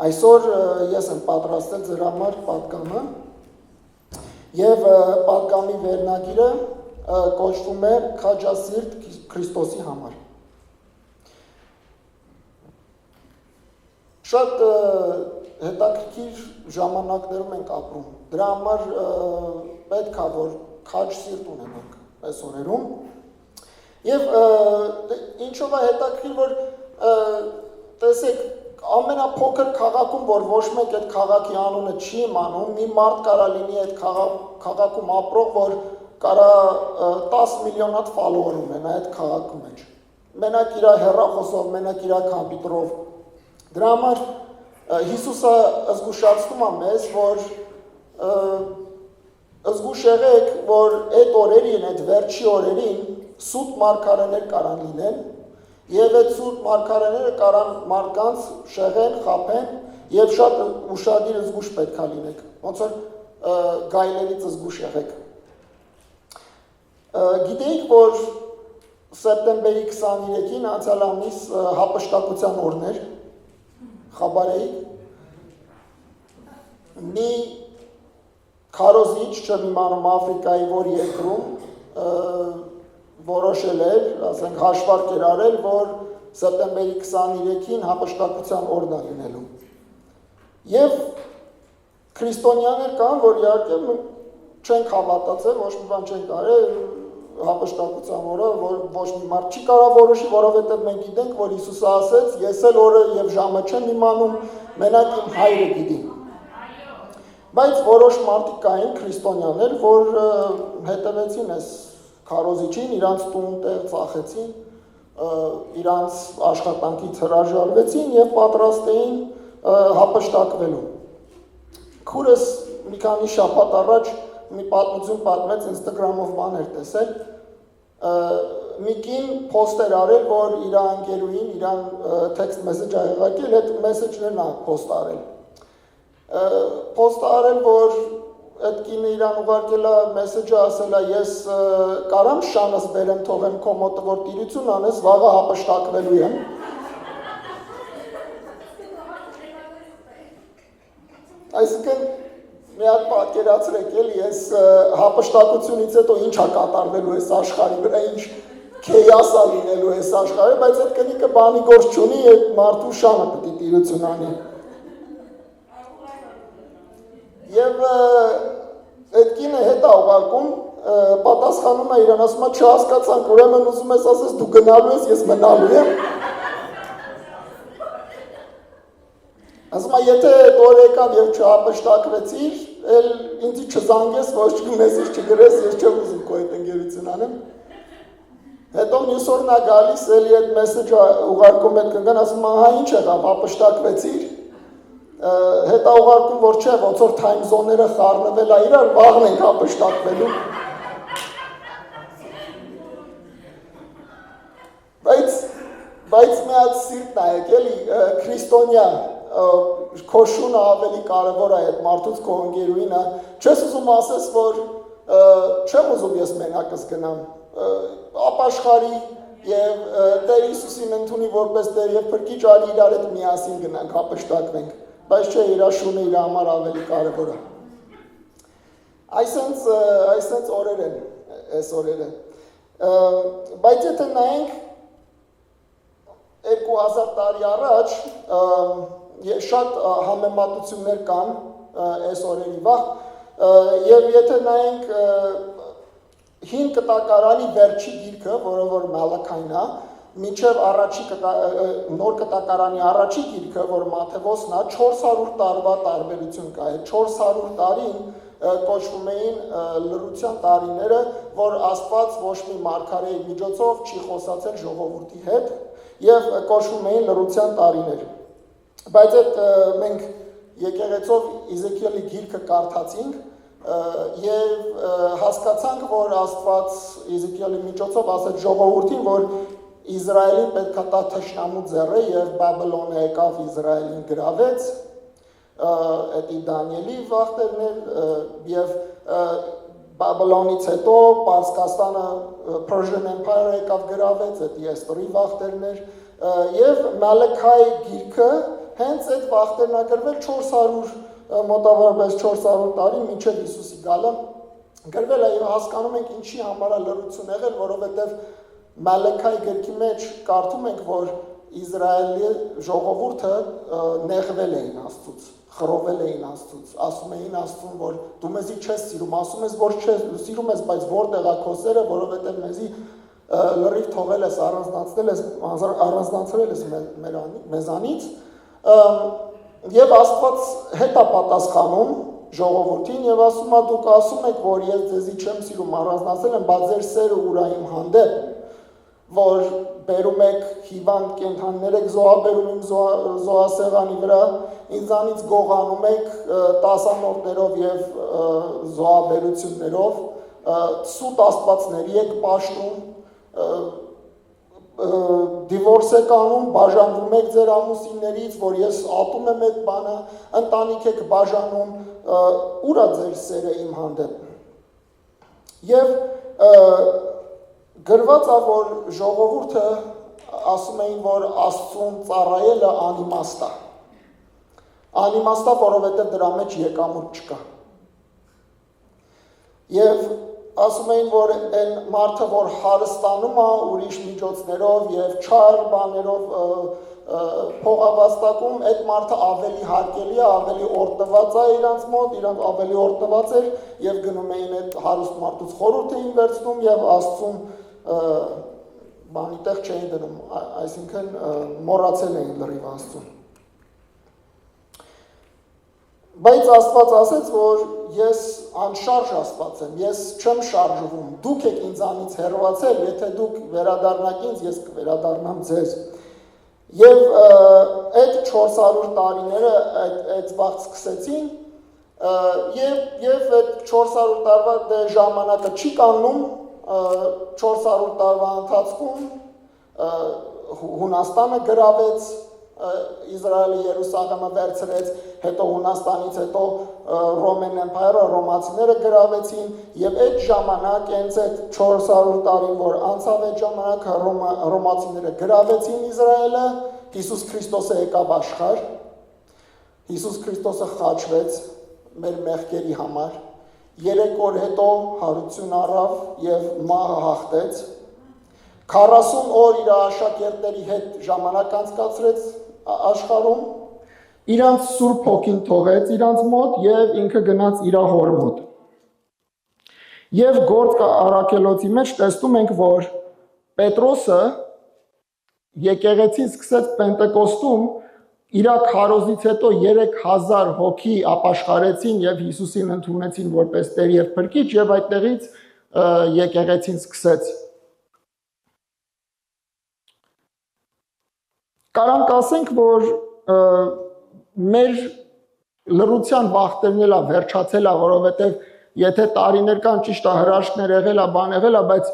Այսօր ես եմ պատրաստել ձեր համար պատգամը և պատգամի վերնագիրը կոչվում է «Քաջասիրտ Քրիստոսի համար»։ Շատ հետաքրքիր ժամանակներում ենք ապրում, դրա համար պետք է, որ քաջ սիրտ ունենանք այս օրերում, և ինչով է հետաքրքիր, որ տեսեք, ամենափոքր քաղաքում, որ ոչ մեկ այդ քաղաքի անունը չի իմանում, մի մարդ կարա լինի այդ քաղաքում ապրող, որ կարա 10 միլիոն հատ ֆոլոուեր ունենա այդ քաղաքի մեջ, մենակ իր հեռախոսով, մենակ իր կոմպյուտերով։ Դրա համար Հիսուսը զգուշացնում է մեզ, որ զգուշ եղեք, որ այդ օրերին, այդ վերջի օրերին սուտ մարգարեներ կարան լինեն, և այդ սուտ մարգարեները կարան մարդկանց շեղեն, խաբեն, և շատ ուշադիր զգուշ պետք է լինեք, ոնց որ գայլերից զգուշ եղեք։ Գիտեիք, որ սեպտեմբերի 23-ին անցյալ ամիս հափշտակության օրն էր, խաբար էիք, մի քարոզիչ, չեմ իմանում Աֆրիկայի որ երկրում, որոշել էր, ասենք հաշվարկ էր արել, որ սեպտեմբերի 23-ին հափշտակության օրն է լինելու։ Եվ քրիստոնյաներ կան, որ իհարկե չենք հավատացել, ոչ մի բան չենք արել, հափշտակության օրը, որ ոչ մի մարդ չի կարող որոշի, որովհետև մենք գիտենք, որ Հիսուսը ասեց, ես էլ օրը և ժամը չեմ իմանում, մենակ իմ Հայրը գիտի։ Բայց որոշ մարդիկ կային քրիստոնյաներ, որ հետևեցին այս քարոզիչին, իրանց տուն տեղ ծախեցին, իրանց աշխատանքից հրաժարվեցին և պատրաստ էին հափշտակվելու։ Քուրս մի քանի շաբաթ առաջ մի պատմություն պատմեց, Instagram-ով բան էր տեսել, մի կին post էր արել, որ իր ընկերուհին իրան text message ա եղարկել, այդ message-ներն ա post արել։ Post արել, որ այդ կինը իրան ուղարկել է message-ը, ասել է, ես կարամ շանս բերեմ, թողեմ քո մոտը, որ տիրություն անես, վաղը հափշտակվելու եմ։ Այսինքն մի հատ պատկերացրեք էլի, ես հափշտակությունից հետո ինչ է կատարվելու այս աշխարհի վրա, ինչ քեյաս է լինելու այս աշխարհը, բայց այդ կնիկը բանի գործ չունի, այդ մարդու շանը պետք է տիրություն անի։ Եվ այդ կինը հետ է ուղարկում, պատասխանում է իրան, ասում է չհասկացանք, ուրեմն ուզում ես ասես դու գնալու ես, ես մնալու եմ։ Ասում է, եթե այդ օր եկավ և չհափշտակվեցիր, էլ ինձի չզանգես, ոչ մեսեջ չգրես, ես չեմ ուզում քո հետ ընկերություն անեմ։ Հետո մյուս օրն է գալիս, էլի այդ մեսեջը ուղարկում այդ կնկան, ասում է, հա ինչ եղավ, հափշտակվեցիր։ Հետո ուղարկում, որ չէ, ոնց որ time zone-ները խառնվել է իրար, վաղն ենք հափշտակվելու։ Բայց մի հատ սիրտ նայեք, էլի քրիստոնյա, քո շունը ավելի կարևոր է այդ մարդուց քո ընկերուհինը, չես ուզում ասես, որ չեմ ուզում ես մենակս գնամ, ապաշխարի և Տեր Հիսուսին ընդունի որպես Տեր և փրկիչ արի իրար հետ միասին գնանք, հափշտակվենք, բայց չէ, իր շունը իր համար ավելի կարևոր է։ Այսենց օրեր են, այս օրերը։ Բայց եթե նայենք 2000 տարի առաջ շատ համեմատություններ կան այս օրերի վաղ, և եթե նայենք հին կտակարանի վերջի գիրքը, որը որ Մալաքային է, մինչև նոր կտակարանի առաջի գիրքը, որ Մատթեոսն է, 400 տարվա տարբերություն կա, 400 տարին կոչվում էին լռության տարիները, որ Աստված ոչ մի մարգարեի միջոցով չի խոսացել ժողովրդի հետ և կոչվում էին լռության տարիներ։ Բայց այդ մենք եկեղեցով Իզեկիելի գիրքը կարդացինք և հասկացանք, որ Աստված Իզեկիելի միջոցով ասեց ժողովրդին, որ Իսրայելին պետք է տա թշնամու ձեռը և Բաբելոնը եկավ Իսրայելին գրավեց, էդի Դանիելի վախտերներ և Բաբելոնից հետո Պարսկաստանը Persian Empire եկավ գրավեց, էդի Էստորի վախտերներ և Մալաքայի գիրքը հենց այդ վախտերն ա գրվել 400 մոտավորապես 400 տարի մինչև Հիսուսի գալը գրվել է եւ հասկանում ենք ինչի համար է լռություն եղել, որովհետեւ Մալեքայի գրքի մեջ կարդում ենք, որ Իսրայելի ժողովուրդը նեղվել էին Աստծուց, խռովել էին Աստծուց, ասում էին Աստծուն, որ դու մեզի չես սիրում, ասում ես, որ չես սիրում ես, բայց որտեղ է քո սերը, որովհետեւ մեզի լրիվ թողել ես, առանձնացրել ես մեզանից, եւ Աստված հետ է պատասխանում ժողովրդին եւ ասում է դուք ասում եք, որ ես ձեզի չեմ սիրում, առանձնացել եմ, բայց ձեր սերը ուր է իմ հանդեպ, որ բերում եք հիվանդ կենդանիներ եք զոհաբերում իմ զոհասեղանի վրա, ինձանից գողանում եք տասանորդներով եւ զոհաբերություններով, սուտ աստվածների եք պաշտում, դիվորս եք անում, բաժանվում եք ձեր ամուսիններից, որ ես ատում եմ այդ բանը, ընտանիք եք բաժանում, ուր է ձեր սերը իմ հանդեպ։ Եվ գրված է, որ ժողովուրդը ասում էին, որ Աստծուն ծառայելը անիմաստ է։ Անիմաստ է, որովհետև դրա մեջ եկամուտ չկա։ Եվ ասում էին, որ այն մարդը, որ հարստանում է ուրիշ միջոցներով եւ չար բաներով փողավաստակում, այդ մարդը ավելի հարկելի է, ավելի օրտնված է իրանց մոտ, իրանք ավելի օրտնված էր եւ գնում էին այդ հարուստ մարդուց խորհուրդ էին վերցնում եւ Աստծուն բանի տեղ չէին դնում, այսինքն մոռացել էին լրիվ Աստծուն։ Բայց Աստված ասեց, որ ես անշարժ Աստված եմ, ես չեմ շարժվում, դուք եք ինձանից հեռացել, եթե դուք վերադառնաք ինձ, ես կվերադառնամ ձեզ։ Եվ այդ 400 տարիները այդ վաղ սկսեցին, եւ այդ 400 տարվա ժամանակը չի կանգնում, 400 տարվա ընթացքում Հունաստանը գրավեց, Իսրայելի Երուսաղեմը վերցրեց, հետո Հունաստանից հետո Roman Empire-ը, ռոմացիները գրավեցին եւ այդ ժամանակ հենց այդ 400 տարին, որ անցավ այդ ժամանակը ռոմացիները գրավեցին Իսրայելը, Հիսուս Քրիստոսը եկավ աշխարհ, Հիսուս Քրիստոսը խաչվեց մեր մեղքերի համար, 3 օր հետո հարություն առավ եւ մահը հաղթեց, 40 օր իր աշակերտների հետ ժամանակ անցկացրեց աշխարհում, իրանց Սուրբ Հոգին թողեց իրանց մոտ եւ ինքը գնաց իր հոր մոտ։ Եվ Գործք առաքելոցի մեջ տեսնում ենք, որ Պետրոսը եկեղեցին սկսեց Պենտեկոստում իր քարոզից հետո 3000 հոգի ապաշխարեցին եւ Հիսուսին ընդունեցին որպես Տեր եւ Փրկիչ եւ այդտեղից եկեղեցին սկսեց։ Կարանք ասենք, որ մեր լռության վախտերն էլ վերջացել է, որովհետեւ եթե տարիներ կան ճիշտ է հրաշքներ եղել է, բան եղել է, բայց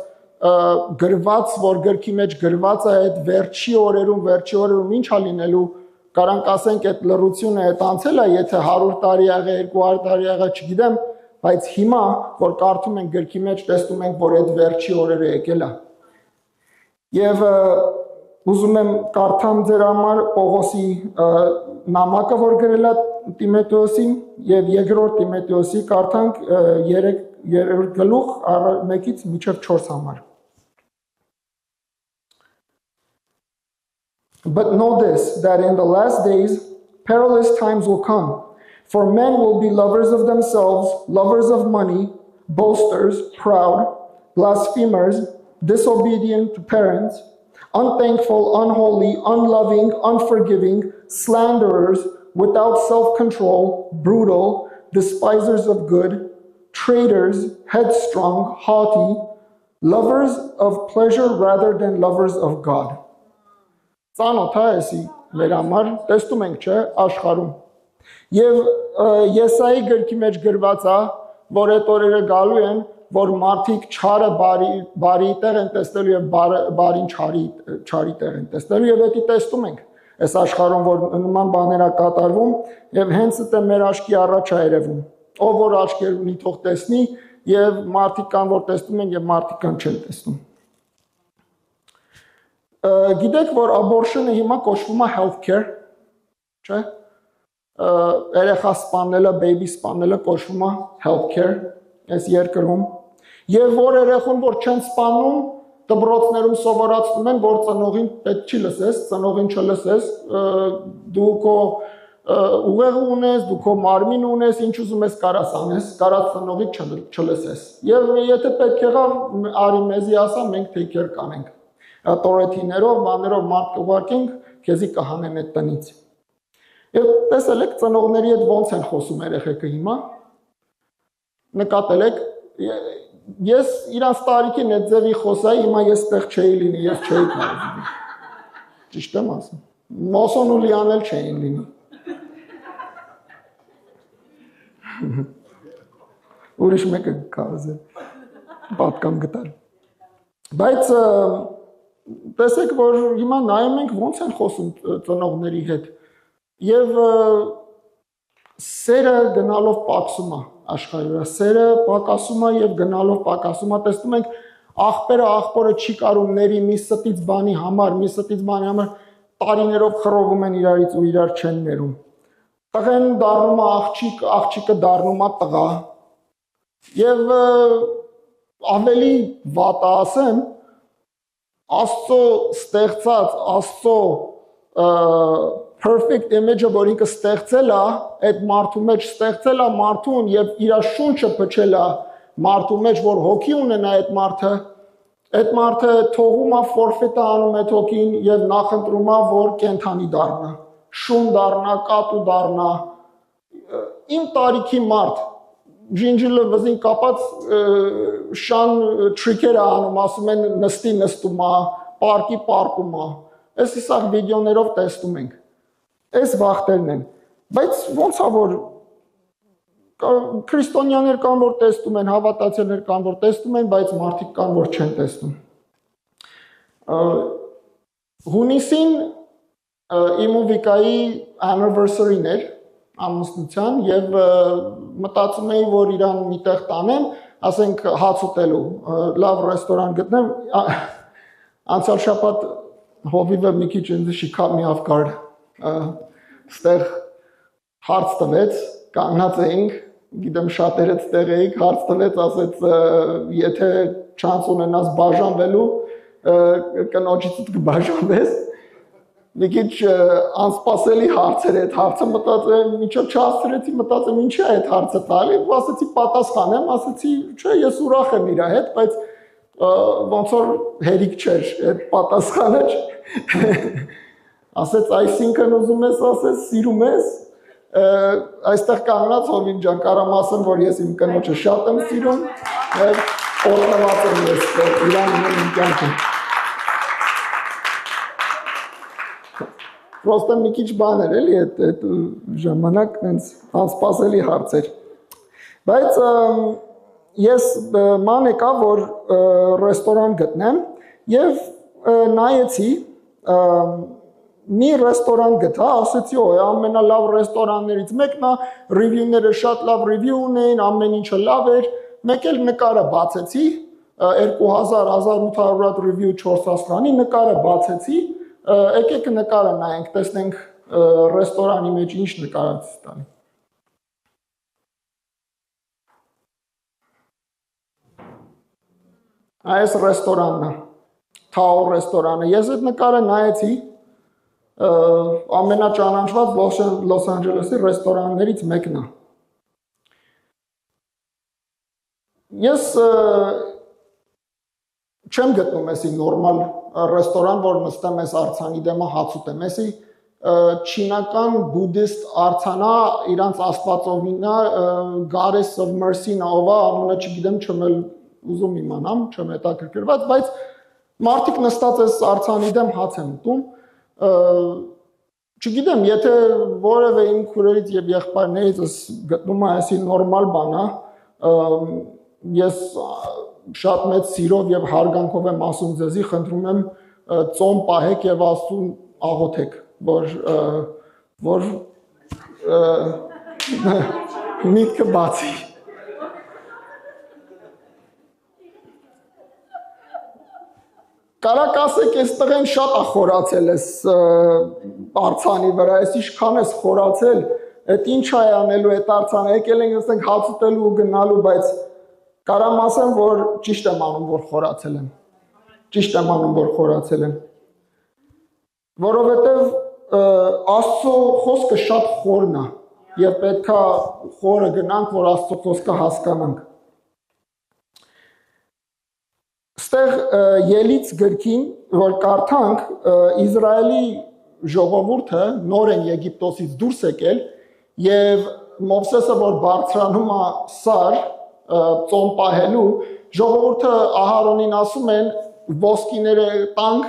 գրված, որ գրքի մեջ գրված է այդ վերջի օրերում ինչ է լինելու, կարանք ասենք այդ լռությունը այդ անցել է, եթե 100 տարի եղե, 200 տարի եղե, չգիտեմ, բայց հիմա, որ կարդում ենք գրքի մեջ, տեսնում ենք, որ այդ վերջի օրերը եկել է։ Եվ ուզում եմ կարդամ ձեր համար Պողոսի նամակը, որ գրել է Տիմոթեոսին եւ երկրորդ Տիմոթեոսի կարդանք 3 գլուխ 1-ից մինչեւ 4 համար։ But know this, that in the last days perilous times will come, for men will be lovers of themselves, lovers of money, boasters, proud, blasphemers, disobedient to parents, unthankful, unholy, unloving, unforgiving, slanderers, without self-control, brutal, despisers of good, traitors, headstrong, haughty, lovers of pleasure rather than lovers of God. Ծանոթ է էսի մեր համար, տեսնում ենք, չէ, աշխարհում։ Եվ Եսայի գրքի մեջ գրված է, որ այդ օրերը գալու են, որ մարդիկ չարը բարի տեղ են տեսնելու եւ բարին չարի տեղ են տեսնելու եւ դա տեսնում ենք այս աշխարհում, որ նման բաներ է կատարվում եւ հենց դա մեր աչքի առաջ է երևում։ Ով որ աչքեր ունի, թող տեսնի եւ մարդիկ կան, որ տեսնում են եւ մարդիկ կան չեն տեսնում։ Գիտեք, որ abortion-ը հիմա կոչվում է healthcare, չէ։ Երեխա սպանելը, baby սպանելը կոչվում է healthcare, այս երկրում։ Եվ որ երեխուն, որ չեն սպանում, դպրոցներում սովորացնում են, որ ծնողին պետք չի լսես, ծնողին չլսես, դու քո ուղեղը ունես, դու քո մարմին ունես, ինչ ուզում ես կարաս անես, կարաս ծնողի չլսես։ Եվ եթե պետք եղավ, արի մեզի ասա, մենք take care կանենք։ Տորեթիներով, բաներով մարդ կուղարկենք, քեզի կհանեն այդ տնից։ Եվ տեսել եք ծնողների հետ ոնց են խոսում երեխեքը հիմա։ Նկատել եք, ես իրանց տարիքին այդ ձևի խոսայի, հիմա ես տեղ չէի լինի, ես չէի կարող։ Ճիշտ եմ ասում։ Մոսոն ու Լիանել չէին լինի։ Ուրիշ մեկը կարծել, պատկան գտալ։ Բայց տեսեք, որ հիմա նայում ենք ոնց են խոսում ծնողների հետ։ Եվ սերը գնալով պակսում է աշխարհի վրա, սերը պակասում է եւ գնալով պակասում է, տեսնում ենք աղբերը աղբորը չի կարում ների մի ստից բանի համար, տարիներով խռովում են իրարից ու իրար չեն ներում։ Տղեն դառնում է աղջիկ, աղջիկը դառնում է տղա։ Եվ ավելի վատը ասեմ, Աստծո ստեղծած, Աստծո perfect image-ը, որ ինքը ստեղծել է, այդ մարդու մեջ ստեղծել է մարդուն եւ իր շունչը փչել է մարդու մեջ, որ հոգի ունենա այդ մարդը թողում է forfeit անում այդ հոգին եւ նախընտրում է, որ կենթանի դառնա, շուն դառնա, կատու դառնա։ Իմ տարիքի մարդ ջինջիլը վզին կապած շան թրիքեր անում, ասում են նստի նստում է, պարկի պարկում է։ Այս իսաղ վիդեոներով տեսնում ենք։ Այս վախտերն են։ Բայց ոնց է որ քրիստոնյաներ կան, որ տեսնում են, հավատացյալներ կան, որ տեսնում են, բայց մարդիկ կան, որ չեն տեսնում։ Հունիսին իմ ու Վիկայի anniversary-ն էր ամուսնության եւ մտածում էի, որ իրան միտեղ տանեմ, ասենք հաց ուտելու, լավ ռեստորան գտնեմ, անցյալ շաբաթ հովիվը մի քիչ ինձ շիքավ մի ավկար, ստեղ հարց տվեց, կանգնած էինք, գիտեմ շատերդ ստեղ էիք, հարց տվեց, ասեց, եթե չանց ունենաս բաժանվելու, կնոջից կբաժանվես, մի քիչ անսպասելի հարցեր այդ հարցը մտածեմ, միջով չհասցրեցի, մտածեմ ինչի է այդ հարցը տալի, ասեցի պատասխանեմ, ասեցի, չէ, ես ուրախ եմ իր հետ, բայց ոնց որ հերիք չէր այդ պատասխանը, ասեց այսինքն ուզում ես ասես, սիրում ես, այստեղ կանգնած Հովիվ ջան, կարամ ասեմ, որ ես իմ կնոջը շատ եմ սիրում, եւ օրհնված եմ ես իրան իմ կյանքում։ Պրոստը մի քիչ բան էր էլի այդ ժամանակ այնց անսպասելի հարցեր։ Բայց ես ման եկա, որ ռեստորան գտնեմ եւ նայեցի մի ռեստորան գտա, ասեցի, օ, ամենալավ ռեստորաններից մեկն է, ռիվյուները շատ լավ ռիվյու ունեին, ամեն ինչը լավ էր, մեկ էլ նկարը բացեցի, 2000-1800 հատ ռիվյու 4 աստղանի, նկարը բացեցի, եկեք նկարը նայենք, տեսնենք ռեստորանի մեջ ինչ նկարած տանի։ Այս ռեստորանն է, Թաո ռեստորանը, ես այդ նկարը նայեցի, ամենաճանաչված Լոս Անջելեսի ռեստորաններից մեկն է։ Ես չեմ գտնում էսի նորմալ ռեստորան, որ նստեմ ես արձանի դեմը հաց ուտեմ, էսի չինական բուդդիստ արձանա, իրանց աստվածովինա, Goddess of Mercy-ն ով է, անունը չգիտեմ, չեմ էլ ուզում իմանամ, չեմ հետաքրքրված, բայց մարդիկ նստած ես արձանի դեմ հաց են ուտում, չգիտեմ, եթե որևէ իմ քուրերից եւ եղբայրներից գտնում է այսի նորմալ բան է, ես շատ մեծ սիրով եւ հարգանքով եմ ասում ձեզի, խնդրում եմ ծոմ պահեք եւ Աստծուն աղոթեք, որ միտքը բացի։ Կարակ ասեք, այս տղեն շատ է խորացել այս արձանի վրա, այս ինչքան ես խորացել, այդ ինչ է անելու այդ արձանը, եկել ենք ասենք հաց ուտելու ու գնալու, բայց կարամ ասեմ, որ ճիշտ եմ անում, որ խորացել եմ։ Ճիշտ եմ անում, որ խորացել եմ։ Որովհետև Աստծո խոսքը շատ խորն է եւ պետքա խորը գնանք, որ Աստծո խոսքը հասկանանք։ Ստեղ Ելից գրքին, որ կարդանք, Իսրայելի ժողովուրդը նոր են Եգիպտոսից դուրս եկել եւ Մովսեսը որ բարձրանում է Սար ծոմ պահելու, ժողովուրդը Ահարոնին ասում են ոսկիները տանք,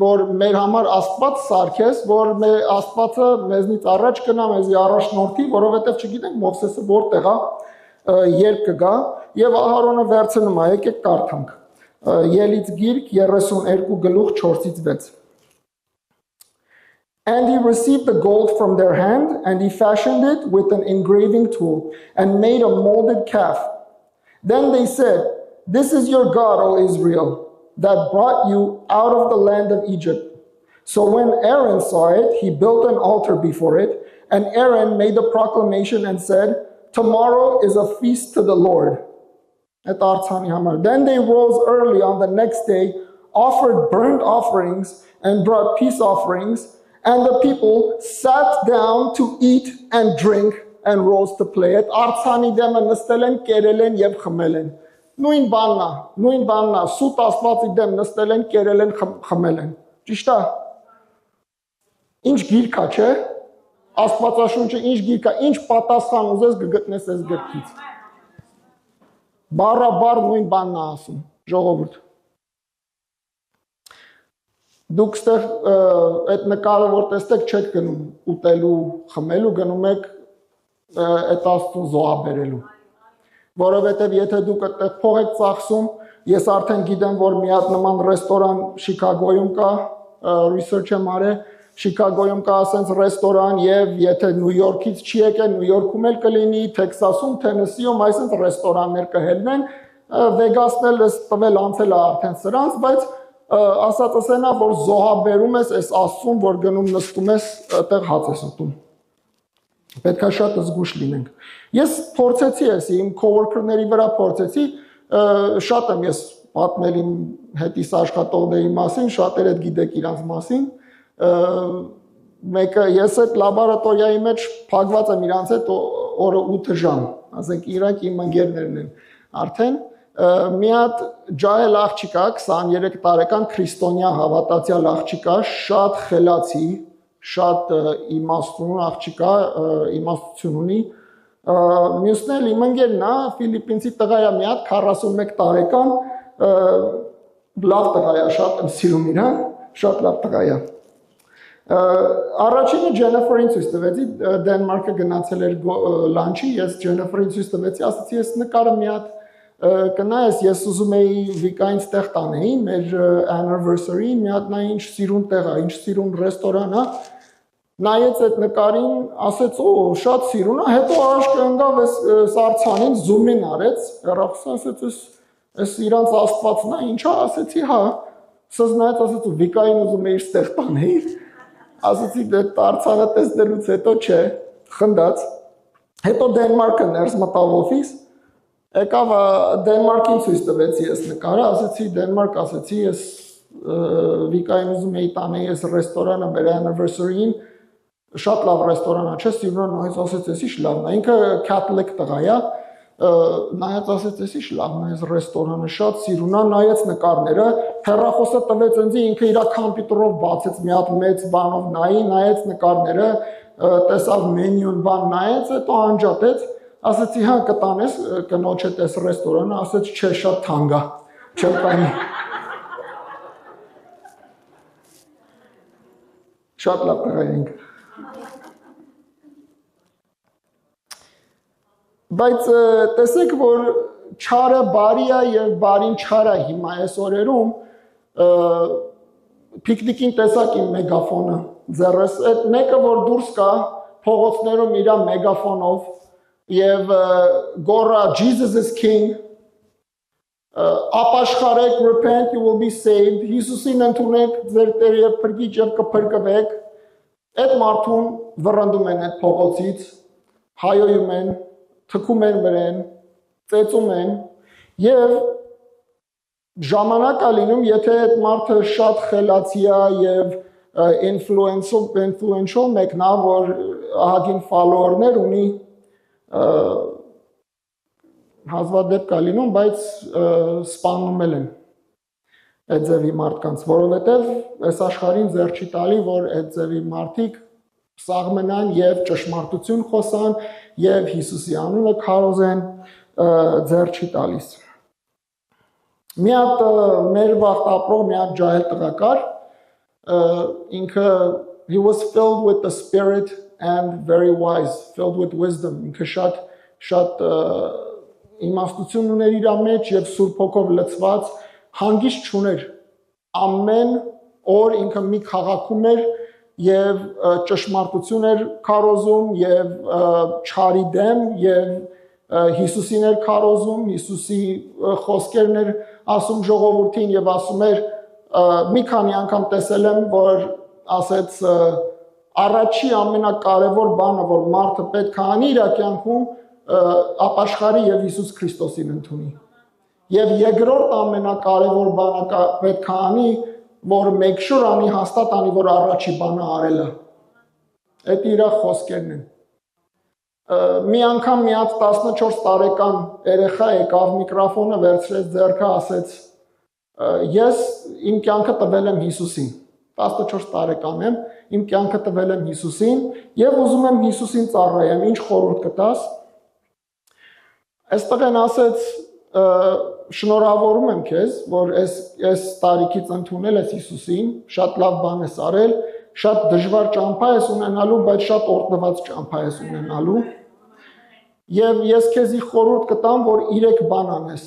որ մեր համար Աստված սարքես, որ մեր Աստվածը մեզնից առաջ գնա, մեզի առաջնորդի, որովհետեւ չգիտենք Մովսեսը որտեղ է, երբ կգա, եւ Ահարոնը վերցնում է, եկեք կարդանք։ Ելից գիրք 32 գլուխ 4-ից 6 And he received the gold from their hand, and he fashioned it with an engraving tool, and made a molded calf. Then they said, This is your God, O Israel, that brought you out of the land of Egypt. So when Aaron saw it, he built an altar before it, and Aaron made a proclamation and said, Tomorrow is a feast to the Lord. Then they rose early on the next day, offered burnt offerings, and brought peace offerings, and the people sat down to eat and drink and rose to play. Նույն բանն է, սուտ Աստվածի դեմ նստել են, կերել են, խմել են։ Ճիշտ է։ Ինչ գիրք է, չէ՞։ Աստվածաշունչը ինչ գիրք է, ինչ պատասխան ուզես կգտնես այս գրքից։ Բառաբար նույն բանն է ասում, ժողովուրդ։ Դուք ստեղ այդ նկարը որ տեսեք չեք գնում ուտելու, խմելու, գնում եք այդ Աստծուն զոհաբերելու։ Որովհետև եթե դուք այդտեղ փող եք ծախսում, ես արդեն գիտեմ, որ մի հատ նման ռեստորան Շիկագոյում կա, research եմ արել, Շիկագոյում կա ասենց ռեստորան եւ եթե Նյու Յորքից չի եկել, Նյու Յորքում էլ կլինի, Թեքսասում, Թենեսիում, այսինքն ռեստորաններ կհելնեն, Վեգասն էլ տվել անցել է արդեն սրանց, բայց ասածս այնա, որ զոհաբերում ես այս Աստծուն, որ գնում նստում ես, այդտեղ հաց ես ուտում։ Պետք է շատ զգուշ լինենք։ Ես փորձեցի էս իմ coworker-ների վրա փորձեցի, շատ եմ ես պատմել իմ հետիս աշխատողների մասին, շատերը գիտեք իրանց մասին։ Մեկը ես այդ լաբորատորիայի մեջ փակված եմ իրանց հետ օրը 8 ժամ, ասենք իրանք իմ ընկերներն են։ Արդեն մի հատ ջահել աղջիկա 23 տարեկան քրիստոնյա հավատացյալ աղջիկա, շատ խելացի, շատ իմաստուն աղջիկա, իմաստություն ունի։ Մյուսն էլ իմ ընկերն է, Ֆիլիպինցի տղա է մի հատ 41 տարեկան, լավ տղա է, շատ եմ սիրում իրան, շատ լավ տղա է։ Առաջինը Ջենեֆերին ցույց տվեցի, Դենմարկը գնացել էր լանչի, ես Ջենեֆերին ցույց տվեցի, ասացի ես նկարը մի հատ կնայես, ես ուզում էի Վիկային տեղ տանեի, մեր anniversary, մի հատ նա ինչ սիրուն տեղ է, ինչ սիրուն ռեստորան է, նայեց այդ նկարին, ասեց, օ, շատ սիրուն է, հետո աշկը ընկավ այս արձանին, զումին արեց, հեռախոսը ասեց, այս իրանց Աստվածն է, ինչա, ասեցի, հա, սս նայեց, ասեց, Վիկային ուզում էի տեղ տանեի, ասեցի, այդ արձանը տեսնելուց հետո չէ, խնդաց, հետո Դենմարկը ներս մտավ օֆիս, եկավ Դենմարկին ցույց տվեցի ես նկարը, ասեցի Դենմարկ, ասեցի ես Վիկային ուզում էի տանեի այս ռեստորանը մեր anniversary-ին, շատ լավ ռեստորան է, չէ՞, սիրուն նայեց, ասեց, էս ինչ լավն է, ինքը Catholic տղա է, նայեց, ասեց, էս ինչ լավն է, այս ռեստորանը շատ սիրուն է, նայեց նկարները, հեռախոսը տվեց ինձ, ինքը իր համբյուտերով բացեց մի հատ մեծ բանով նայեց նկարները, տեսավ մենյուն բան նայեց, հետո անջատեց, ասեցի, հա, կտանես կնոջ հետ այս ռեստորանը, ասեց, չէ, շատ թանկ է, չեմ տանի։ Շատ լավ տղա ենք։ Բայց տեսեք, որ չարը բարի է եւ բարին չար է հիմա այս օրերում, պիկնիկին տեսակ իմ մեգաֆոնը, ձեռս, այդ մեկը, որ դուրս կա, փողոցներում իր մեգաֆոնով, եւ գոռա Jesus is king, ապաշխարեք, repent, you will be saved, Հիսուսին ընդունեք, ձեր Տեր եւ Փրկիչ եւ կփրկվեք, այդ մարդուն վռնդում են այդ փողոցից, հայոյում են, թքում են վրան, ծեծում են եւ ժամանակ է լինում, եթե այդ մարդը շատ խելացի է եւ influential մեկնա, որ ահագին follower-ներ ունի, հազվադեպ կա լինում, բայց սպանում են այդ ձևի մարդկանց, որովհետև այս աշխարհին ձեռ չի տալի, որ այդ ձևի մարդիկ սաղմնան եւ ճշմարտություն խոսան եւ Հիսուսի անունը քարոզեն, ձեռ չի տալիս։ Մի հատ մեր վաղ ապրող մի հատ ջահել տղա կար, ինքը he was filled with the spirit and very wise, filled with wisdom, ինքը շատ իմաստություն ուներ իր մեջ եւ Սուրբ Հոգով լցված, հանգիստ չուներ, ամեն օր ինքը մի քաղաքում էր եւ ճշմարտություն էր քարոզում եւ չարի դեմ եւ Հիսուսին էր քարոզում, Հիսուսի խոսքերն էր ասում ժողովրդին եւ ասում էր մի քանի անգամ տեսել եմ, որ ասեց առաջի ամենակարևոր բանը, որ մարդը պետք է անի իր կյանքում ապաշխարի եւ Հիսուս Քրիստոսին ընդունի։ Եվ երկրորդ ամենակարևոր բանը պետք է անի, որ make sure անի, հաստատ անի, որ առաջի բանը արել է։ Այդ իր խոսքերն են։ Մի անգամ մի հատ 14 տարեկան երեխա եկավ, միկրոֆոնը վերցրեց ձեռքը, ասեց. Ես իմ կյանքը տվել եմ Հիսուսին։ 14 տարեկան եմ, իմ կյանքը տվել եմ Հիսուսին եւ ուզում եմ Հիսուսին ծառայեմ, ինչ խորհուրդ կտաս։ Այստեղ ասեց շնորհավորում եմ քեզ, որ այս տարիքից ընդունել ես Հիսուսին, շատ լավ բան ես արել, շատ դժվար ճամփա ես ունենալու, բայց շատ օրհնված ճամփա ես ունենալու։ Եվ ես քեզի խորհուրդ կտամ, որ 3 բան անես։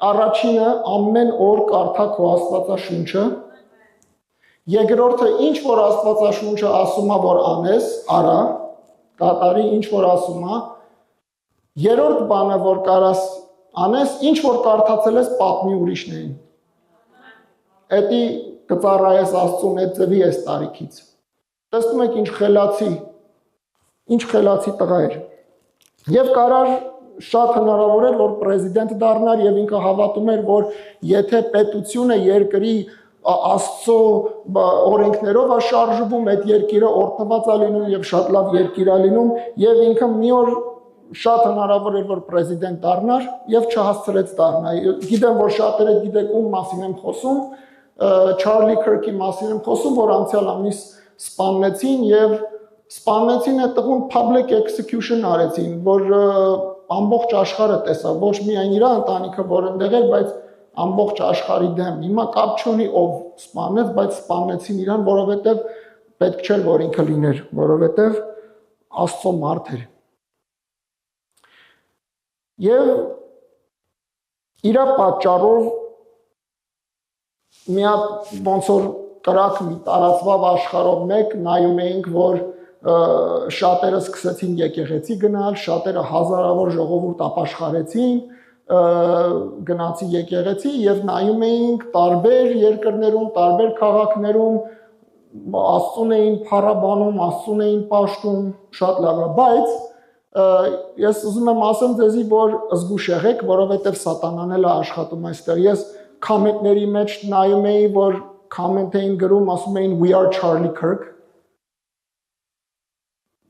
Առաջինը ամեն օր կարդա քո Աստվածաշունչը։ Երկրորդը ինչ որ Աստվածաշունչը ասում է, որ անես, արա, կատարի ինչ որ ասում է։ Երրորդ բանը, որ կարաս անես, ինչ որ կարդացել ես, պատմի ուրիշներին։ Էդի կծառայես Աստծուն այդ ձևի այս տարիքից։ Տեսնում եք ինչ խելացի տղա էր։ Եվ կարար շատ հնարավոր էր, որ պրեզիդենտ դառնար եւ ինքը հավատում էր, որ եթե պետությունը երկրի Աստծո օրենքներով է շարժվում, այդ երկիրը օրհնված է լինում եւ շատ լավ երկիր է լինում եւ ինքը մի օր շատ հնարավոր էր, որ պրեզիդենտ դառնար եւ չհասցրեց դառնա։ Գիտեմ, որ շատերը գիտեք ում մասին եմ խոսում, Չարլի Քրքի մասին եմ խոսում, որ անցյալ ամիս սպանեցին եւ սպանեցին այդ տղուն public execution արեցին, որ ամբողջ աշխարհը տեսավ, ոչ միայն իր ընտանիքը, որ այնտեղ էր, բայց ամբողջ աշխարհի դեմ։ Հիմա կապ չունի ով սպանեց, բայց սպանեցին իրան, որովհետեւ պետք չէր, որ ինքը լիներ, որովհետեւ Աստծո մարդ էր։ Եվ իր պատճառով մի հատ ոնց որ կրակ մի տարածվավ աշխարհով մեկ, նայում էինք, որ շատերը սկսեցին եկեղեցի գնալ, շատերը հազարավոր ժողովուրդ ապաշխարեցին, գնացի եկեղեցի եւ նայում էինք տարբեր երկրներում, տարբեր քաղաքներում Աստծուն էին փառաբանում, Աստծուն էին պաշտում, շատ լավ է, բայց ես ուզում եմ ասեմ ձեզի, որ զգուշ եղեք, որովհետև սատանան էլ է աշխատում այստեղ։ Ես կոմենտների մեջ նայում էի, որ կոմենտ էին գրում, ասում էին we are Charlie Kirk։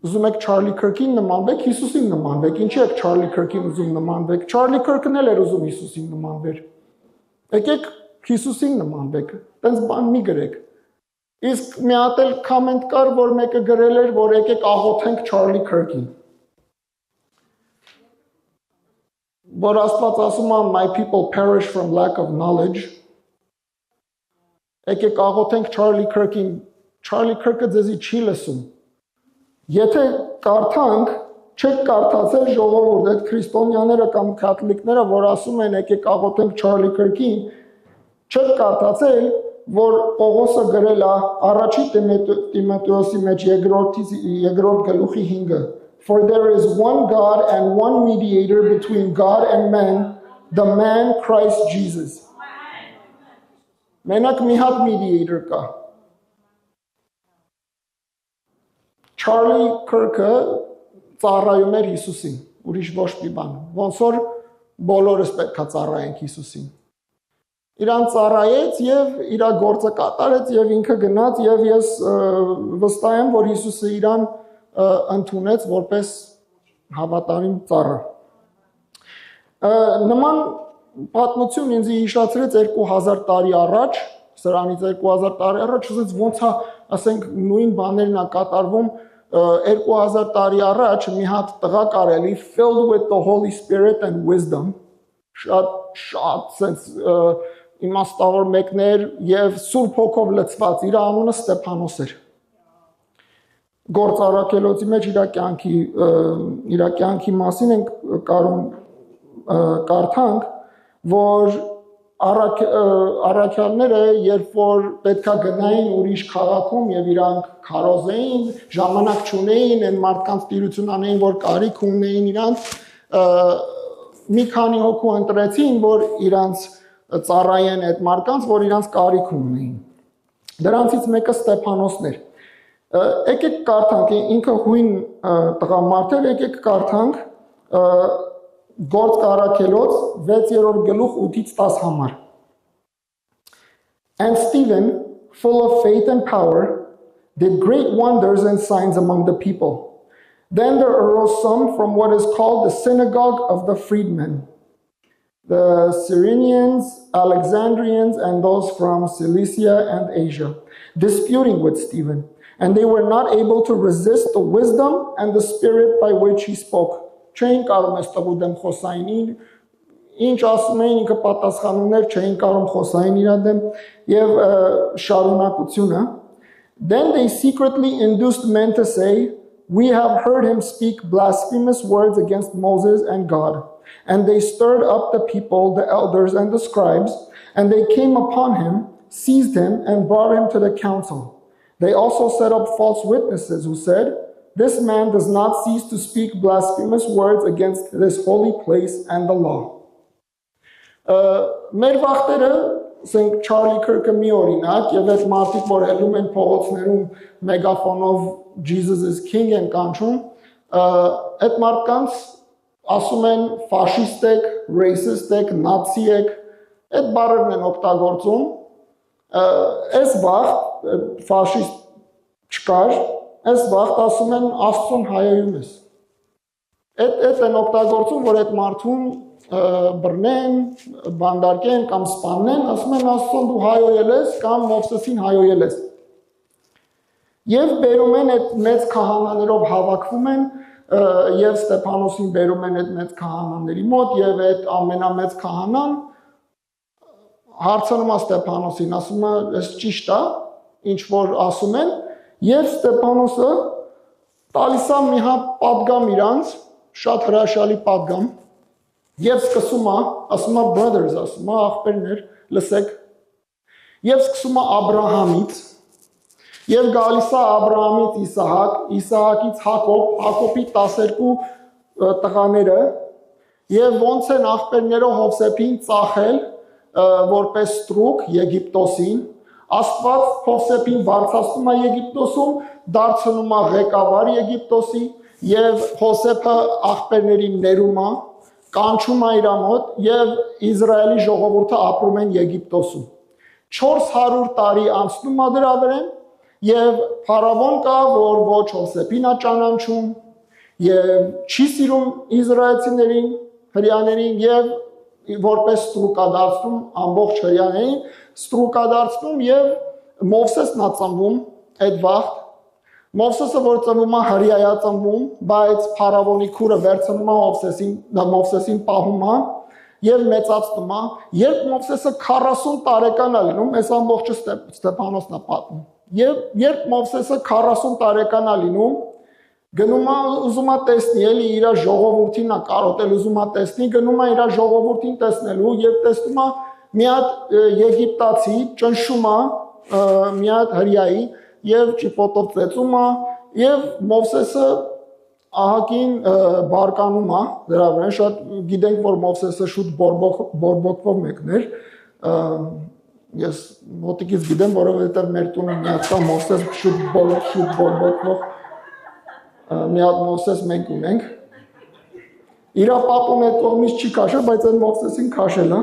Ուզում եք Charlie Kirk-ին նմանվեք, Հիսուսին նմանվեք։ Ինչի եք Charlie Kirk-ին ուզում նմանվեք։ Charlie Kirk-ն էլ էր ուզում Հիսուսին նմանվեր։ Եկեք Հիսուսին նմանվեք։ Տենց բան մի գրեք։ Իսկ մի հատ էլ կոմենտ կար, որ մեկը գրել էր, որ եկեք աղոթենք Charlie Kirk-ին։ Որ Աստված ասում է my people perish from lack of knowledge։ Եկեք աղոթենք Charlie Kirk-ին, Charlie Kirk-ը ձեզի չի լսում։ Եթե կարդանք, չեք կարդացել ժողովուրդ, այդ քրիստոնյաները կամ կաթոլիկները, որ ասում են եկեք աղոթենք Charlie Kirk-ին, չեք կարդացել, որ Պողոսը գրել է առաջի Տիմոթեոսի մեջ երկրորդ գլուխի 5-ը. For there is one God and one mediator between God and men, The man Christ Jesus. Մենակ մի հատ mediator կա։ Charlie Kirk-ը ծառայում էր Հիսուսին, ուրիշ ոչ մի բան։ Ոնց որ բոլորս պետք է ծառայենք Հիսուսին։ Իրան ծառայեց եւ իր գործը կատարեց եւ ինքը գնաց եւ ես վստահ եմ, որ Հիսուսը իրան ընդունեց որպես հավատարիմ ծառա։ Նման պատմություն ինձ հիշեցրեց 2000 տարի առաջ, սրանից 2000 տարի առաջ, ասես ոնց է, ասենք նույն բաներն է կատարվում 2000 տարի առաջ մի հատ տղա կարելի filled with the Holy Spirit and wisdom, շատ sense իմաստավոր մեկներ եւ Սուրբ Հոգով լցված, իր անունը Ստեփանոս էր։ Գործ առաքելոցի մեջ իր կյանքի մասին ենք կարող կարդանք, որ առաքյալները երբ որ պետքա գնային ուրիշ քաղաքում եւ իրանք քարոզեին, ժամանակ չունեին, այն մարդկանց տիրություն անեին, որ կարիք ունեին իրանք, մի քանի հոգու ընտրեցին, որ իրանց ծառայեն այդ մարդկանց, որ իրանց կարիք ունեին։ Դրանցից մեկը Ստեփանոսն էր։ Եկեք կարդանք, ինքը հույն տղամարդ էր, եկեք կարդանք Գործ առաքելոց 6-րդ գլուխ 8-ից 10 համար։ And Stephen, full of faith and power, did great wonders and signs among the people. Then there arose some from what is called the synagogue of the freedmen, the Cyrenians, Alexandrians, and those from Cilicia and Asia, disputing with Stephen. And they were not able to resist the wisdom and the spirit by which he spoke. Չէին կարող ստեղու դեմ խոսային, ինչ ասում էին, ինքը պատասխանումներ չէին կարող խոսային իր դեմ եւ շարունակությունը. Then they secretly induced men to say, we have heard him speak blasphemous words against Moses and God. And they stirred up the people, the elders and the scribes, and they came upon him, seized him, and brought him to the council. They also set up false witnesses who said, this man does not cease to speak blasphemous words against this holy place and the law. Մեր վախտերը, ասենք Charlie Kirk-ը մի օրինակ, եւ այդ մարդիկ, որ ելում են փողոցներում մեգաֆոնով Jesus is King են կանչում, այդ մարդկանց ասում են ֆաշիստ եք, racist եք, նացի եք, այդ բառերն են օգտագործում, այս վաղ ֆաշիստ չկար, այս վաղտ ասում են Աստծուն հայոյում ես։ Այդ են օգտագործում, որ այդ մարդուն բռնեն, բանդարկեն կամ սպանեն, ասում են Աստծուն դու հայոյել ես կամ Մովսեսին հայոյել ես։ Եվ բերում են այդ մեծ քահանաներով հավաքվում են եւ Ստեփանոսին բերում են այդ մեծ քահանաների մոտ եւ այդ ամենամեծ քահանան հարցնում է Ստեփանոսին, ասում է, «Էս ճիշտ է, ինչ որ ասում են», եւ Ստեփանոսը տալիս է մի հատ պատգամ իրանց, շատ հրաշալի պատգամ, եւ սկսում է, ասում է brothers, ասում է աղբերներ, լսեք, եւ սկսում է Աբրահամից, եւ գալիս է Աբրահամից Իսահակ, Իսահակից Հակոբ, Հակոբի 12 տղաները, եւ ոնց են աղբերները Հովսեփին ծախել որպես ստրուկ Եգիպտոսին, Աստված Հովսեփին բարձրացնում է Եգիպտոսում, դարձնում է ղեկավար Եգիպտոսի եւ Հովսեփը աղբերներին ներում է, կանչում է իր մոտ եւ Իսրայելի ժողովուրդը ապրում են Եգիպտոսում։ 400 տարի անցնում է դրա վրան եւ փարավոն կա, որ ոչ Հովսեփին է ճանաչում եւ չի սիրում իսրայելցիներին, հрьяաներին եւ որպես ստրուկադարձում ամբողջ հрьяաներին, ստրուկադարձում եւ Մովսեսն է ծնվում այդ վաղ։ Մովսեսը որ ծնվում է հрьяա ծնվում, բայց փարավոնի քուրը վերցնում է Մովսեսին պահում է եւ մեծացնում է։ Երբ Մովսեսը 40 տարեկան է լինում, այս ամբողջը Ստեփանոսն է պատմում։ Եվ երբ Մովսեսը 40 տարեկան է լինում, գնում է ուզում է տեսնի, էլի իր ժողովրդին է կարոտել, ուզում է տեսնի, գնում է իր ժողովրդին տեսնելու եւ տեսնում է մի հատ եգիպտացի ճնշում է մի հատ հрьяի եւ ճիպոտով ծեծում է եւ Մովսեսը ահագին բարկանում է դրա վրա, շատ գիտենք, որ Մովսեսը շուտ բորբոքվող մեկն էր, ես մոտիկից գիտեմ, որովհետև մեր տունը մի հատ կա Մովսես շուտ բորբոքվող մի հատ Մովսես մենք ունենք, իր պապուն այդ կողմից չի քաշել, բայց այդ Մովսեսին քաշել է,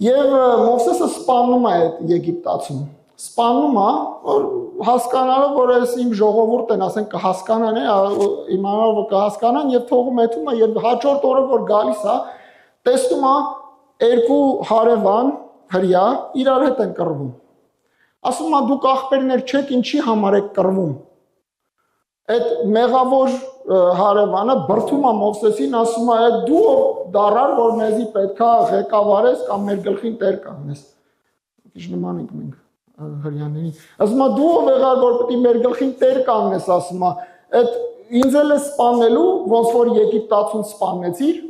եւ Մովսեսը սպանում է այդ Եգիպտացուն, սպանում է, որ հասկանալով, որ այս իմ ժողովուրդն են, ասենք կհասկանան, իմանալով որ կհասկանան եւ թողում եթում է եւ հաջորդ օրը որ գալիս է, տեսնում է երկու հարևան հрья իրար հետ են կռվում։ Ասում է դուք աղբերներ չեք, ինչի համար եք կռվում։ Այդ մեղավոր հարևանը բրթում է Մովսեսին, ասում է դու դարար, որ մեզի պետքա ղեկավարես կամ մեր գլխին տեր կանգնես։ Ինչ նման ենք մենք հрьяների։ Ասում է դու ով եղար, որ պետք է մեր գլխին տեր կանգնես, ասում է, այդ ինձ էլ է սպանելու, ոնց որ Եգիպտացուն սպանեցիր։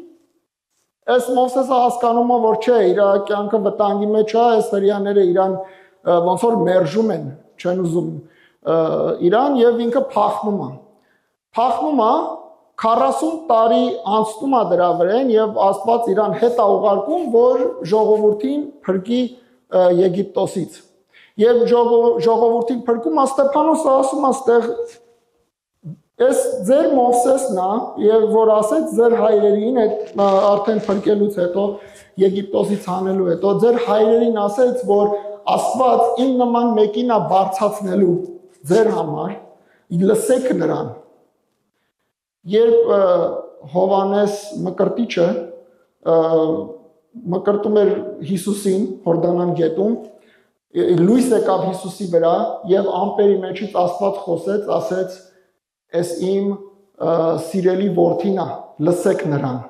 Այս Մովսեսը հասկանում է, որ չէ, իր կյանքը վտանգի մեջ է, այս հрьяները իրան ոնց որ մերժում են, չեն ուզում իրան եւ ինքը փախնում է։ Փախնում է 40 տարի անցնում է դրա վրան եւ Աստված իրան հետ է ուղարկում, որ ժողովրդին փրկի Եգիպտոսից։ Եվ ժողովրդին փրկում է Ստեփանոսը ասում է ստեղ այս ձեր Մովսեսն է եւ որ ասեց ձեր հայրերին այդ արդեն փրկելուց հետո Եգիպտոսից հանելու հետո ձեր հայրերին ասեց որ Աստված իմ նման մեկին է բարձացնելու ձեր համար լսեք նրան երբ Հովանես Մկրտիչը մկրտում էր Հիսուսին Հորդանան գետում լույս եկավ Հիսուսի վրա եւ ամպերի մեջից Աստված խոսեց, ասեց. «Էս իմ սիրելի որդին է, լսեք նրան»։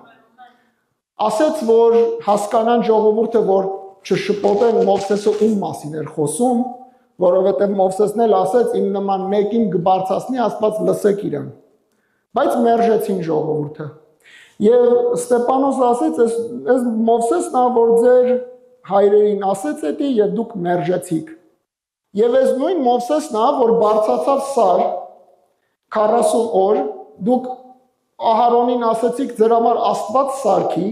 Ասեց, որ հասկանան ժողովուրդը, որ չշփոթեն Մովսեսը ում մասին էր խոսում, որովհետեւ Մովսեսն էլ ասեց, իմ նման մեկին կբարձրացնի, Աստված լսեք իրան։ Բայց մերժեցին ժողովուրդը։ Եվ Ստեփանոս ասեց, այս Մովսեսն է, որ ձեր հայրերին ասեց էդի եւ դուք մերժեցիք։ Եվ այս նույն Մովսեսն է, որ բարձացավ Սար 40 օր, դուք Ահարոնին ասեցիք ձեր համար Աստված սարքի,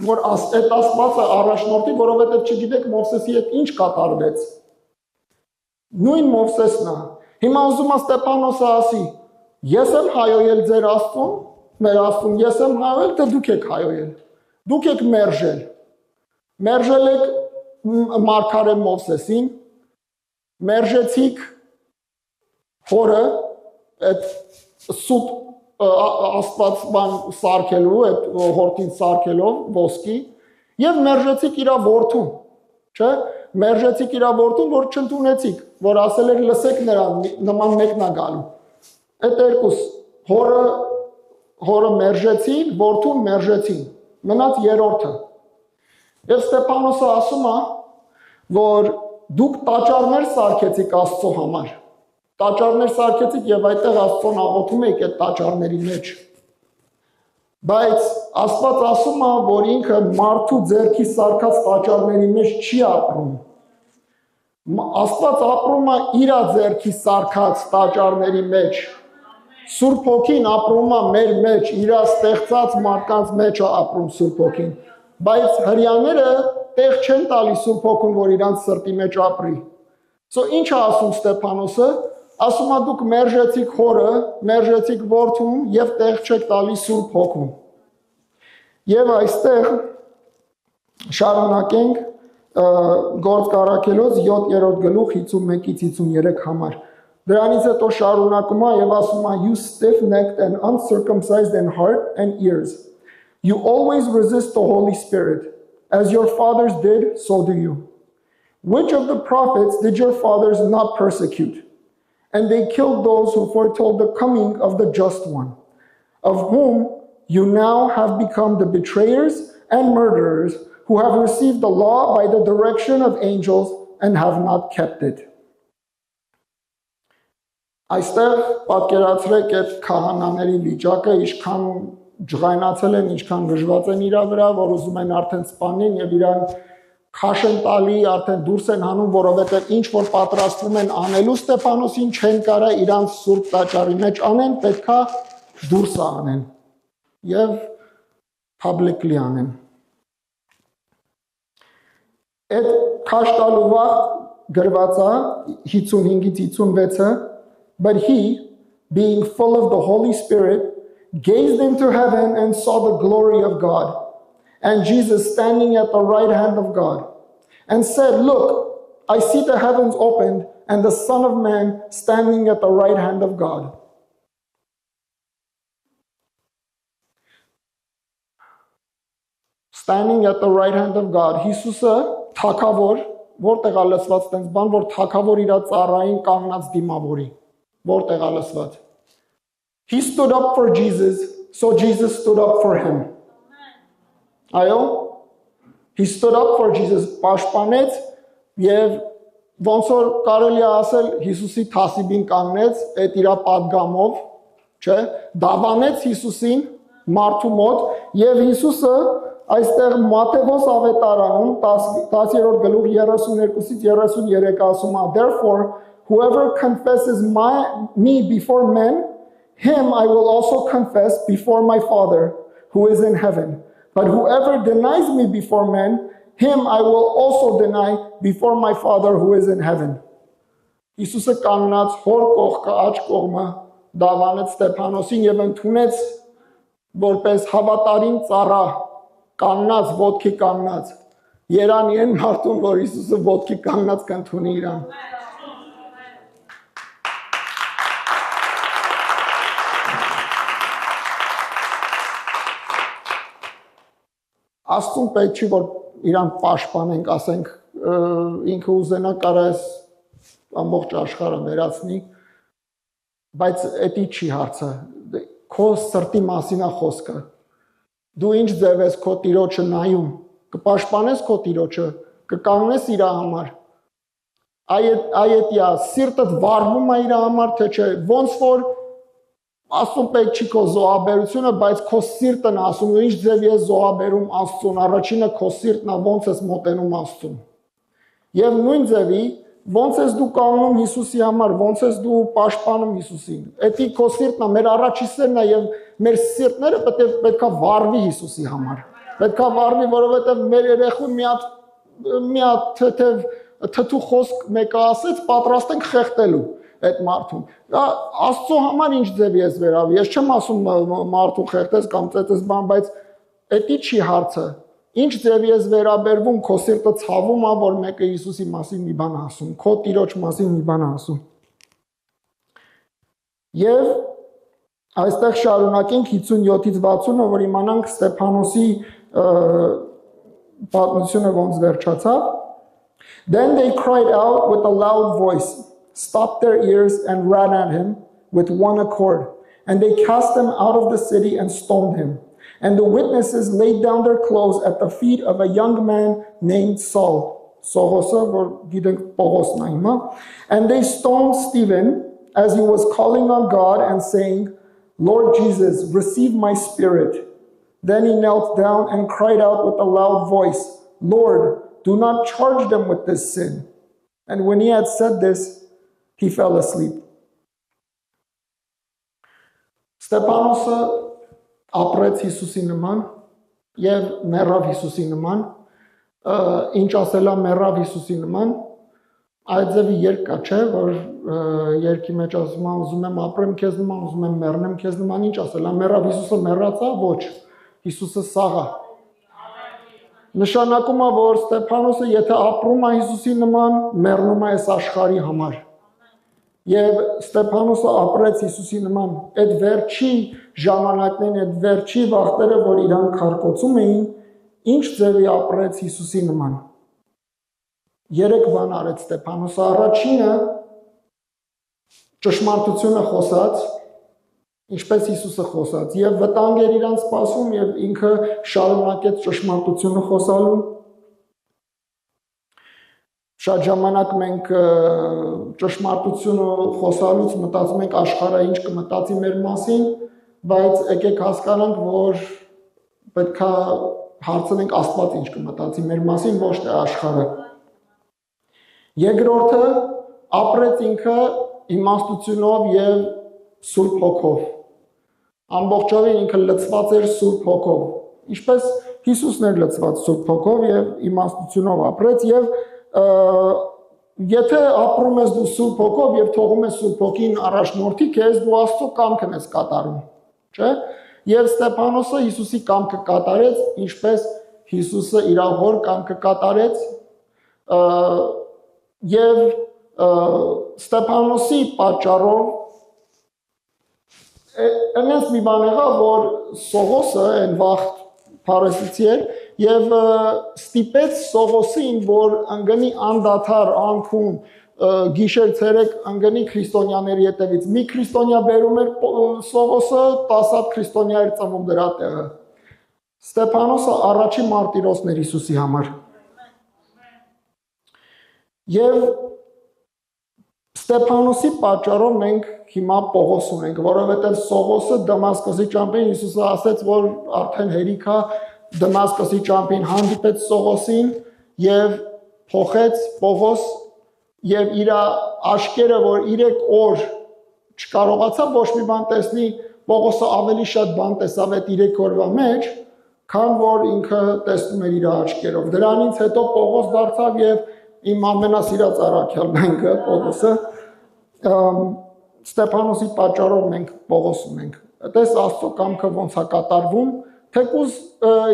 որ այդ Աստվածը առաջնորդի, որովհետեւ չգիտեք Մովսեսի հետ ինչ կատարվեց։ Նույն Մովսեսն է։ Հիմա ուզում է Ստեփանոսը ասի. ես եմ հայոյել ձեր Աստծուն, մեր Աստծուն, ես եմ հայոյել, թե դուք եք հայոյել։ Դուք եք մերժել։ Մերժել եք Մարգարե Մովսեսին, մերժեցիք հորը, այդ սուտ Աստված բան սարքելու, այդ հորտին սարքելով ոսկի, եւ մերժեցիք իր որդուն, չէ՞, մերժեցիք իր որդուն, որ չընդունեցիք, որ ասել էր լսեք նրան, նման մեկն է գալու։ Այդ երկուս հորը մերժեցին, որդուն մերժեցին, մնաց երրորդը։ Եվ Ստեփանոսը ասում է, որ դուք տաճարներ սարքեցիք Աստծո համար։ Տաճարներ սարքեցիք եւ այդտեղ Աստծուն աղոթում եք այդ տաճարների մեջ։ Բայց Աստված ասում է, որ ինքը մարդու ձեռքի սարքած տաճարների մեջ չի ապրում։ Աստված ապրում է իր ձեռքի սարքած տաճարների մեջ։ Սուրբ Հոգին ապրում է մեր մեջ, իր ստեղծած մարդկանց մեջ է ապրում Սուրբ Հոգին։ Բայց հрьяները տեղ չեն տալի Սուրբ Հոգուն, որ իրանց սրտի մեջ ապրի։ So ինչ է ասում Ստեփանոսը, ասում է դուք մերժեցիք հորը, մերժեցիք որդուն եւ տեղ չեք տալի Սուրբ Հոգուն։ Եվ այստեղ շարունակենք Գործք առաքելոց 7-րդ գլուխ 51-ից 53 համար։ Դրանից հետո շարունակում է եւ ասում է you stiff-necked and uncircumcised in heart and ears. You always resist the Holy Spirit, as your fathers did, so do you. Which of the prophets did your fathers not persecute? And they killed those who foretold the coming of the Just One, of whom you now have become the betrayers and murderers, who have received the law by the direction of angels and have not kept it. Այստեղ պատկերացրեք այդ քահանաների վիճակը, ինչքան ջղայնացել են, ինչքան գժված են իր վրա, որ ուզում են արդեն սպանեն եւ իրան քաշ են տալի, արդեն դուրս են հանում, որովհետև ինչ որ պատրաստվում են անելու Ստեփանոսին, չեն կարա իրանց սուրբ տաճարի մեջ անեն, պետքա դուրս անեն եւ publicly անեն։ Այդ քաշ տալու վաղ գրված է 55-ից 56-ը, but he, being full of the Holy Spirit, gazed into heaven and saw the glory of God, and Jesus standing at the right hand of God, and said, "Look, I see the heavens opened, and the Son of Man standing at the right hand of God." Standing at the right hand of God. Հիսուսը թագավոր, որտեղ է լսված տենց բան, որ թագավոր իր ծառային կանգնած դիմավորի, որտեղ է լսված։ He stood up for Jesus, so Jesus stood up for him. Այո, he stood up for Jesus, պաշտպանեց եւ ոնց որ կարելի է ասել Հիսուսի թասիբին կանգնեց այդ իր պատգամով, չէ, դավանեց Հիսուսին մարդու մոտ եւ Հիսուսը այստեղ Մատթեոս ավետարանում 10-րդ գլուխ 32-ից 33 ասում է, therefore whoever confesses me before men, him I will also confess before my Father who is in heaven. But whoever denies me before men, him I will also deny before my Father who is in heaven. Հիսուսը կանգնած հոր կողքը աջ կողմը դավանեց Ստեփանոսին եւ ընդունեց որպես հավատարիմ ծառա կանգնած ոտքի կանգնած երանի են մարդուն որ Հիսուսը ոտքի կանգնած կընդունի իրան Աստուն պետք չի որ իրան պաշտպանենք ասենք ինքը ուզենա կարաս ամբողջ աշխարհը վերացնի բայց էդի չի հարցը քո սրտի մասին է խոսքը Դու ինչ ձև ես քո տիրոջը նայում, կպաշտպանես քո տիրոջը, կկանգնես իր համար։ Այդյա սիրտդ վառվում է իր համար, թե չէ, ոնց որ ասում պետք չի քո զոհաբերությունը, բայց քո սիրտն ասում, ինչ ձև ես զոհաբերում Աստծուն, առաջինը քո սիրտն է, ոնց ես մոտենում Աստծուն։ Եվ նույն ձևի ոնց ես դու կանգնում Հիսուսի համար, ոնց ես դու պաշտպանում Հիսուսին։ Էդի քո սիրտն է, մեր առաջի սերն է եւ մեր սիրտները պետքա վառվի Հիսուսի համար։ Պետքա վառվի, որովհետեւ մեր երեխուն մի հատ թթու խոսք մեկը ասեց, պատրաստ ենք խեղտելու այդ մարդուն։ Աստծո համար ինչ ձև ես վերավ։ Ես չեմ ասում մարդու խեղտես կամ ծեծես բան, բայց էդի չի հարցը։ Ինչ ձև ես վերաբերվում, քո սիրտը ցավում է, որ մեկը Հիսուսի մասին մի բան ասում, քո տիրոջ մասին մի բան ասում։ Եվ այստեղ շարունակենք 57-ից 60-ը, որ իմանանք Ստեփանոսի պատմությունը ոնց վերջացավ։ Then they cried out with a loud voice, stopped their ears and ran at him with one accord, and they cast him out of the city and stoned him. And the witnesses laid down their clothes at the feet of a young man named Saul. And they stoned Stephen as he was calling on God and saying, Lord Jesus, receive my spirit. Then he knelt down and cried out with a loud voice, Lord, do not charge them with this sin. And when he had said this, he fell asleep. Ստեփանոսը ապրեց Հիսուսի նման եւ մեռավ Հիսուսի նման ինչ ասելա մեռավ Հիսուսի նման այդ ձևի երկ կա չէ որ երկի մեջ ասում եմ ուզում եմ ապրեմ քեզ նման ուզում եմ մեռնեմ քեզ նման ինչ ասելա մեռավ Հիսուսը մեռածա ոչ Հիսուսը սաղա նշանակում է որ Ստեփանոսը եթե ապրում է Հիսուսի նման մեռնում է այս աշխարհի համար Եվ Ստեփանոսը ապրեց Հիսուսի նման այդ վերջի ժամանակներն այդ վերջի վախտերը որ իրան քարկոծում էին ինչ ձևի ապրեց Հիսուսի նման երեք բան արեց Ստեփանոսը առաջինը ճշմարտությունը խոսած ինչպես Հիսուսը խոսած եւ վտանգ էր իրան սպասում եւ ինքը շարունակեց ճշմարտությունը խոսալու Շատ ժամանակ մենք ճշմարտությունը խոսալուց մտածում ենք աշխարհը ինչ կմտածի մեր մասին, բայց եկեք հասկանանք, որ պետքա հարցնենք Աստված ինչ կմտածի մեր մասին, ոչ թե աշխարհը։ Երկրորդը ապրեց ինքը իմաստությունով եւ Սուրբ Հոգով։ Ամբողջովին ինքը լցված էր Սուրբ Հոգով, ինչպես Հիսուսն էր լցված Սուրբ Հոգով եւ իմաստությունով ապրեց եւ եթե ապրում ես դու Սուրբ Հոգով եւ թողում ես Սուրբ Հոգին առաջնորդի քեզ, դու Աստծո կամքն ես կատարում, չէ՞։ Եվ Ստեփանոսը Հիսուսի կամքը կատարեց, ինչպես Հիսուսը իր հոր կամքը կատարեց, եւ Ստեփանոսի պատճառով այնպես մի բան եղավ, որ Սողոսը այն վաղ Փարեսից էր եւ ստիպեց Սողոսին, որ ընկնի անդադար անքուն գիշեր ցերեկ ընկնի քրիստոնյաների հետևից։ Մի քրիստոնյա բերում էր Սողոսը, 10 հատ քրիստոնյա էր ծնվում դրա տեղը։ Ստեփանոսը առաջին մարտիրոսն էր Հիսուսի համար։ Եվ Ստեփանոսի պատճառով մենք հիմա Պողոս ունենք, որովհետև Սողոսը Դամասկոսի ճամփին Հիսուսը ասաց, որ արդեն հերիք է, Դամասկոսի ճամփին հանդիպեց Սողոսին եւ փոխեց Պողոս եւ իր աշկերը, որ 3 օր չկարողացավ ոչ մի բան տեսնի, Պողոսը ավելի շատ բան տեսավ այդ 3 օրվա մեջ, քան որ ինքը տեսնում էր իր աշկերով։ Դրանից հետո Պողոս դարձավ եւ իմ ամենասիրած առաքյալն ենք Պողոսը։ Ստեփանոսի պատճառով մենք Պողոս ունենք։ Այդպես Աստծո կամքը ոնց է կատարվում, թեկուզ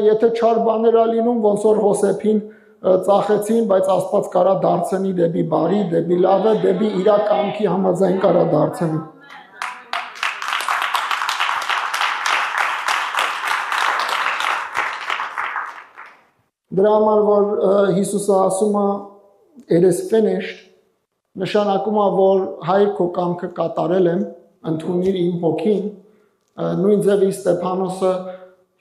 եթե չար բաներ ա լինում, ոնց որ Հոսեփին ծախեցին, բայց Աստված կարա դարձնի դեպի բարի, դեպի լավը, դեպի իր կամքի համաձայն կարա դարձնի։ Դրա համար որ Հիսուսը ասում է it is finished, նշանակում է, որ հայր քո կամքը կատարել եմ, ընդունիր իմ հոգին, նույն ձևի Ստեփանոսը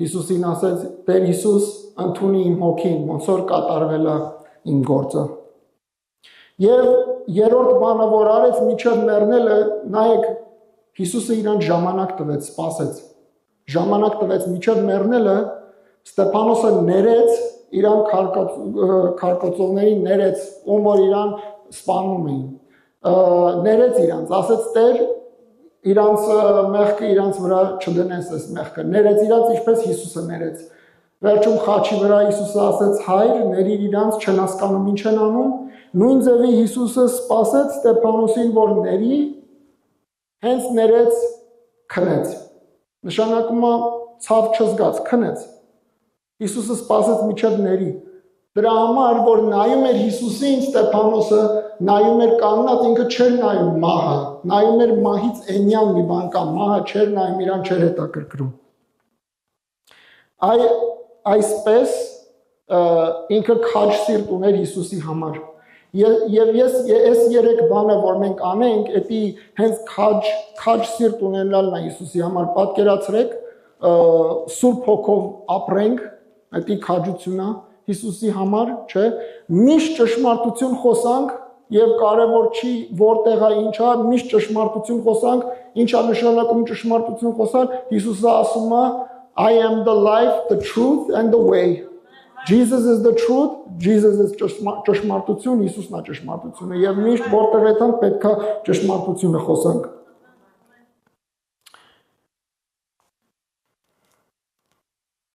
Հիսուսին ասեց, Տեր Հիսուս, ընդունի իմ հոգին, ոնց որ կատարվել է իմ գործը։ Եվ երրորդ բանը, որ արեց միջև մեռնելը, նայեք, Հիսուսը իրան ժամանակ տվեց, սպասեց։ Ժամանակ տվեց միջև մեռնելը, Ստեփանոսը ներեց իրան քարկոծողներին ներեց, ում որ իրան սպանում էին, ներեց իրանց, ասեց Տեր, իրանց մեղքը իրանց վրա չդնես այս մեղքը, ներեց իրանց, ինչպես Հիսուսը ներեց։ Վերջում խաչի վրա Հիսուսը ասեց հայր, ներիր իրանց, չեն հասկանում ինչ են անում, նույն ձևի Հիսուսը սպասեց Ստեփանոսին, որ ների, հենց ներեց, քնեց։ Նշանակում է ցավ չզգաց, քնեց։ Հիսուսը սպասեց միջև ների։ Դրա համար, որ նայում էր Հիսուսին, Ստեփանոսը նայում էր կանգնած, ինքը չէր նայում մահը, նայում էր մահից էնյան մի բան կա, մահը չէր նայում, իրան չէր հետաքրքրում։ Այսպես ինքը քաջ սիրտ ուներ Հիսուսի համար։ Եվ ես 3 բանը, որ մենք անենք, էդի հենց քաջ սիրտ ունենալն է Հիսուսի համար, պատկերացրեք, Սուրբ Հոգով ապրենք, այդի քաջությունը Հիսուսի համար, չէ, միշտ ճշմարտություն խոսանք եւ կարեւոր չի որտեղ է ինչա, միշտ ճշմարտություն խոսանք, ինչա նշանակում ճշմարտություն խոսալ, Հիսուսը ասում է I am the life, the truth and the way. Jesus is the truth, Jesus is ճշմարտություն, Հիսուսն է ճշմարտությունը եւ միշտ որտեղ էտան պետքա ճշմարտությունը խոսանք։